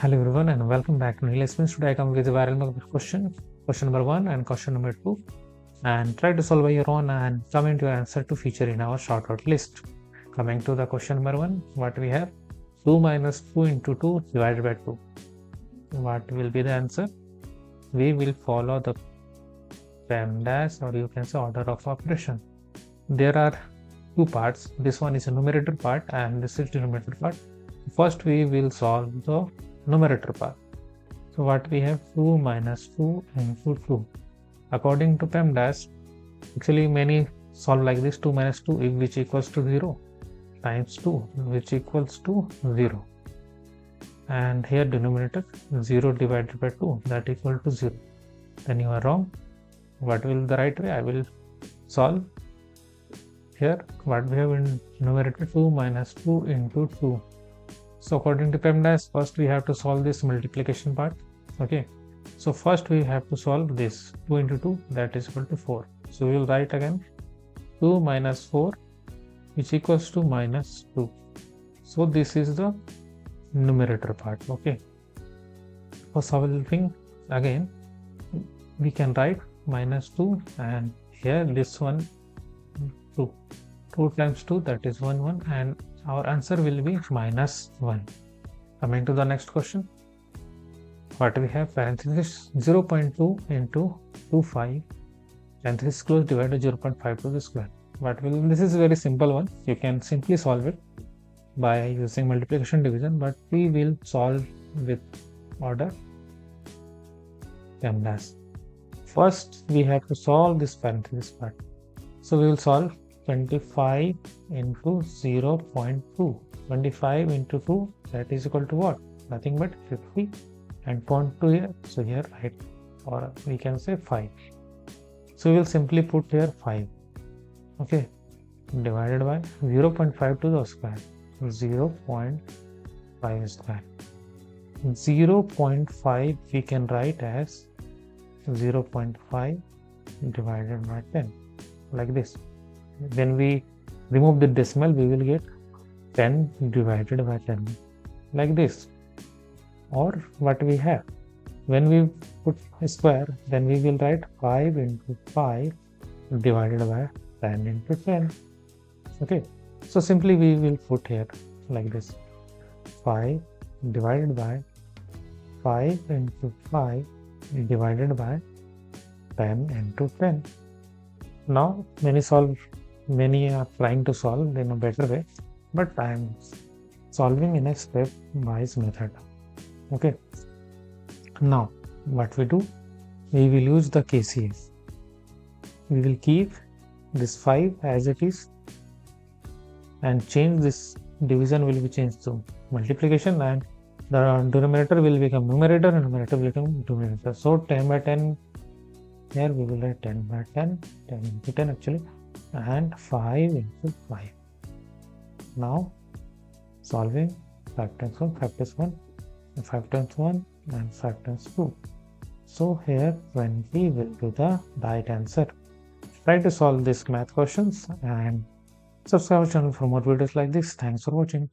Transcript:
Hello everyone and welcome back to Exponents. Today I come with a viral question number 1 and question number 2, and try to solve by your own and comment your answer to feature in our shortout list. Coming to the question number 1, what we have? 2 minus 2 into 2 divided by 2. What will be the answer? We will follow the PEMDAS, or you can say order of operation. There are two parts. This one is a numerator part and this is denominator part. First we will solve the numerator part. So what we have? 2 minus 2 into 2. According to PEMDAS, actually many solve like this: 2 minus 2 which equals to 0 times 2 which equals to 0, and here denominator 0 divided by 2 that equal to 0. Then you are wrong. What will the right way? I will solve here. What we have in numerator? 2 minus 2 into 2. So according to PEMDAS, first we have to solve this multiplication part. Okay, so first we have to solve this 2 into 2, that is equal to 4. So we will write again 2 minus 4 which equals to minus 2. So this is the numerator part. Okay, for solving again we can write minus 2, and here this one 2. 2 times 2, that is 1, and our answer will be minus 1. Coming to the next question, what we have? Parenthesis 0.2 into 25 parenthesis close divided 0.5 to the square. What will? This is a very simple one. You can simply solve it by using multiplication division, but we will solve with order PEMDAS. First we have to solve this parenthesis part. So we will solve 25 into 0.2. 25 into 2, that is equal to what? Nothing but 50, and 0.2 here. So here right, or we can say 5. So we will simply put here 5. Okay, divided by 0.5 to the square, 0.5 square. 0.5 we can write as 0.5 divided by 10, like this. When we remove the decimal, we will get 10 divided by 10, like this. Or what we have, when we put a square, then we will write 5 into 5 divided by 10 into 10. Okay, so simply we will put here like this: 5 divided by 5 into 5 divided by 10 into 10. Now many are trying to solve in a better way, but I am solving in a step-wise method. Okay, now what we do, we will use the KCL. We will keep this 5 as it is and change this division will be changed to multiplication, and the denominator will become numerator and numerator will become denominator. So 10 by 10, here we will write 10 by 10, 10 into 10 actually, and 5 into 5. Now solving 5 times 1, 5 times 1, 5 times 1 and 5 times 2. So here 20 will be the right answer. Try to solve these math questions and subscribe our channel for more videos like this. Thanks for watching.